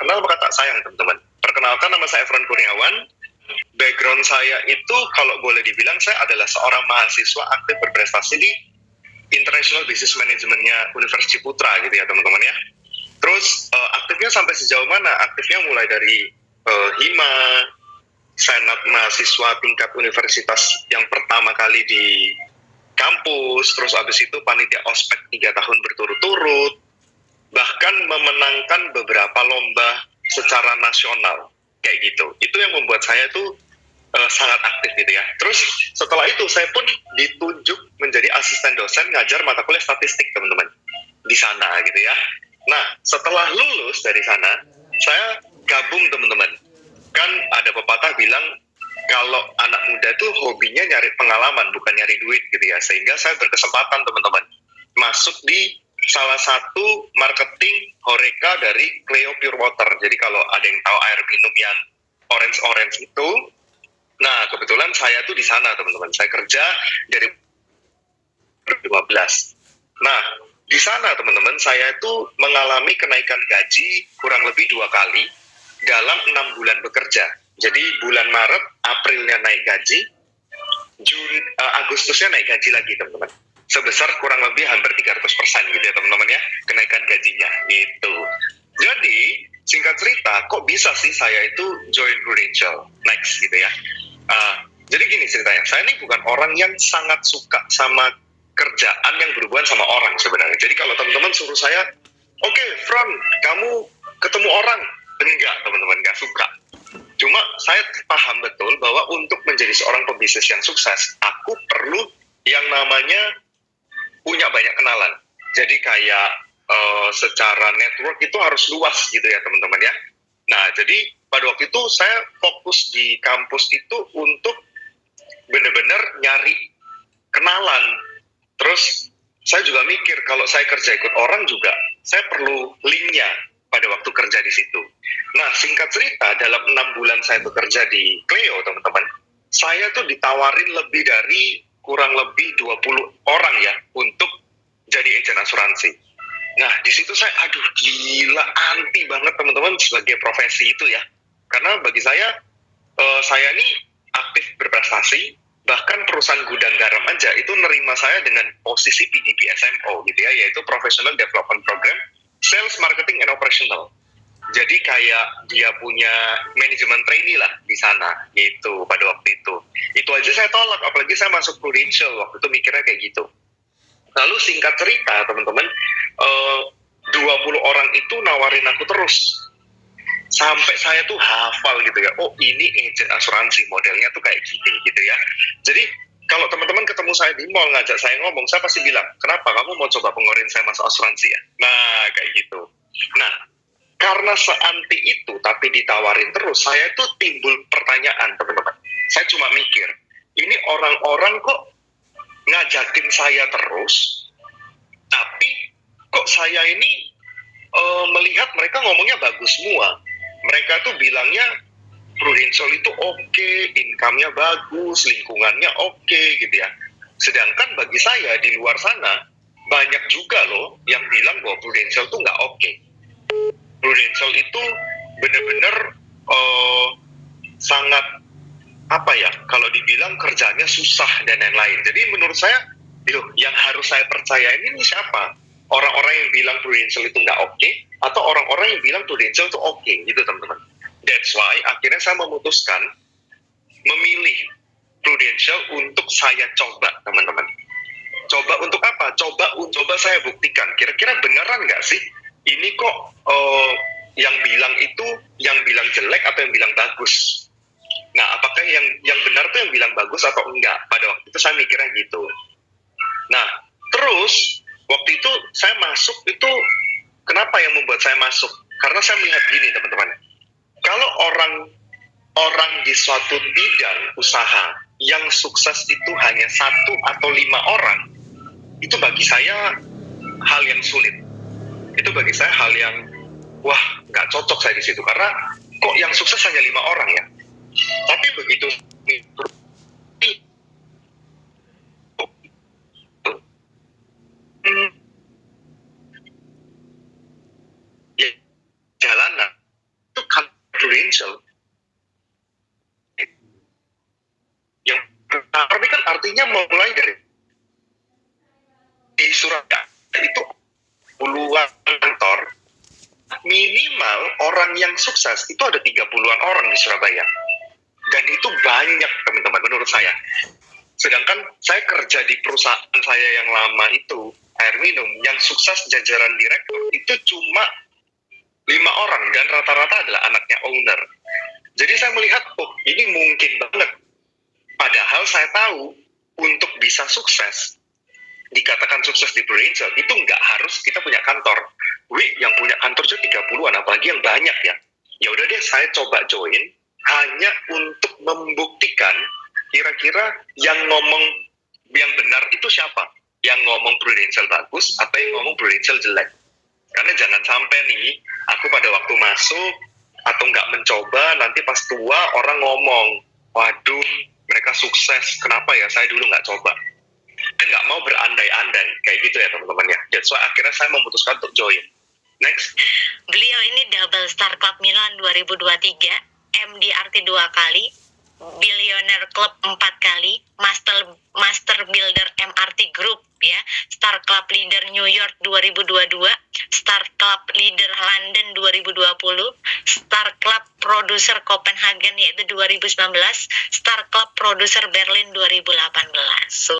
kenal maka tak sayang, teman-teman. Perkenalkan, nama saya Efron Kurniawan. Background saya itu kalau boleh dibilang saya adalah seorang mahasiswa aktif berprestasi di International Business Management-nya Universitas Putra gitu ya teman-teman ya. Terus aktifnya sampai sejauh mana? Aktifnya mulai dari HIMA, Senat Mahasiswa tingkat universitas yang pertama kali di kampus, terus abis itu panitia ospek 3 tahun berturut-turut, bahkan memenangkan beberapa lomba secara nasional kayak gitu. Itu yang membuat saya tuh sangat aktif gitu ya. Terus setelah itu saya pun ditunjuk menjadi asisten dosen ngajar mata kuliah statistik teman-teman di sana gitu ya. Nah setelah lulus dari sana saya gabung teman-teman. Kan ada pepatah bilang kalau anak muda tuh hobinya nyari pengalaman bukan nyari duit gitu ya. Sehingga saya berkesempatan teman-teman masuk di salah satu marketing Horeca dari Cleo Pure Water. Jadi kalau ada yang tahu air minum yang orange itu, nah kebetulan saya tuh di sana teman-teman. Saya kerja dari 2015. Nah di sana teman-teman saya itu mengalami kenaikan gaji kurang lebih 2 kali dalam 6 bulan bekerja. Jadi bulan Maret, Aprilnya naik gaji, Agustusnya naik gaji lagi teman-teman. Sebesar kurang lebih hampir 300% gitu ya teman-teman ya, kenaikan gajinya gitu. Jadi singkat cerita, kok bisa sih saya itu join Prudential next gitu ya. Jadi gini ceritanya, saya ini bukan orang yang sangat suka sama kerjaan yang berhubungan sama orang sebenarnya. Jadi kalau teman-teman suruh saya, oke, Fron, kamu ketemu orang, enggak teman-teman, enggak suka. Cuma saya paham betul bahwa untuk menjadi seorang pebisnis yang sukses, aku perlu yang namanya punya banyak kenalan. Jadi kayak secara network itu harus luas gitu ya teman-teman ya. Nah jadi pada waktu itu saya fokus di kampus itu untuk benar-benar nyari kenalan. Terus saya juga mikir kalau saya kerja ikut orang juga, saya perlu linknya pada waktu kerja di situ. Nah singkat cerita, dalam 6 bulan saya bekerja di Cleo teman-teman, saya tuh ditawarin lebih dari kurang lebih 20 orang ya untuk jadi agen asuransi. Nah di situ saya aduh gila anti banget teman-teman sebagai profesi itu ya. Karena bagi saya ini aktif berprestasi, bahkan perusahaan gudang garam aja itu nerima saya dengan posisi PDP SMO gitu ya, yaitu Professional Development Program, Sales, Marketing, and Operational. Jadi kayak dia punya manajemen trainee lah di sana gitu pada waktu itu. Itu aja saya tolak, apalagi saya masuk Prudential waktu itu mikirnya kayak gitu. Lalu singkat cerita teman-teman, 20 orang itu nawarin aku terus. Sampai saya tuh hafal gitu ya, oh ini agent asuransi modelnya tuh kayak gini gitu ya. Jadi kalau teman-teman ketemu saya di mall ngajak saya ngomong, saya pasti bilang, kenapa kamu mau coba pengeluarin saya masuk asuransi ya? Nah kayak gitu. Nah karena seanti itu tapi ditawarin terus, saya tuh timbul pertanyaan teman-teman. Saya cuma mikir, ini orang-orang kok ngajakin saya terus, tapi kok saya ini melihat mereka ngomongnya bagus semua. Mereka tuh bilangnya Prudential itu oke, income-nya bagus, lingkungannya oke gitu ya. Sedangkan bagi saya di luar sana banyak juga loh yang bilang bahwa Prudential tuh nggak oke. Prudential itu benar-benar sangat apa ya, kalau dibilang kerjanya susah dan lain-lain. Jadi menurut saya, yang harus saya percaya ini siapa? Orang-orang yang bilang Prudential itu nggak oke, atau orang-orang yang bilang Prudential itu oke, gitu teman-teman. That's why akhirnya saya memutuskan memilih Prudential untuk saya coba, teman-teman. Coba untuk apa? Coba saya buktikan. Kira-kira beneran nggak sih? Ini kok yang bilang itu, yang bilang jelek atau yang bilang bagus? Nah, apakah yang benar tuh yang bilang bagus atau enggak? Pada waktu itu saya mikirnya gitu. Nah, terus waktu itu saya masuk itu, kenapa yang membuat saya masuk? Karena saya melihat gini teman-teman, kalau orang di suatu bidang usaha yang sukses itu hanya 1 atau 5 orang, itu bagi saya hal yang sulit. Itu bagi saya hal yang, wah nggak cocok saya di situ. Karena kok yang sukses hanya 5 orang ya? Tapi begitu jalanan Prudential. Yang pertama kan artinya mulai dari di Surabaya itu puluhan kantor, minimal orang yang sukses itu ada 30-an orang di Surabaya. Dan itu banyak, teman-teman, menurut saya. Sedangkan saya kerja di perusahaan saya yang lama itu, air minum, yang sukses jajaran direktur, itu cuma 5 orang, dan rata-rata adalah anaknya owner. Jadi saya melihat, oh ini mungkin banget. Padahal saya tahu, untuk bisa sukses, dikatakan sukses di Prudential, itu nggak harus kita punya kantor. Yang punya kantor juga 30-an, apalagi yang banyak ya. Ya udah deh, saya coba join, hanya untuk membuktikan kira-kira yang ngomong yang benar itu siapa? Yang ngomong Prudential bagus atau yang ngomong Prudential jelek? Karena jangan sampai nih, aku pada waktu masuk atau nggak mencoba, nanti pas tua orang ngomong, waduh mereka sukses, kenapa ya saya dulu nggak coba? Saya nggak mau berandai-andai, kayak gitu ya teman-teman ya. That's why akhirnya saya memutuskan untuk join. Next. Beliau ini double Star Club Milan 2023, MDRT 2 kali, Billionaire Club 4 kali, Master Builder MRT Group ya, Star Club Leader New York 2022, Star Club Leader London 2020, Star Club Producer Copenhagen yaitu 2019, Star Club Producer Berlin 2018.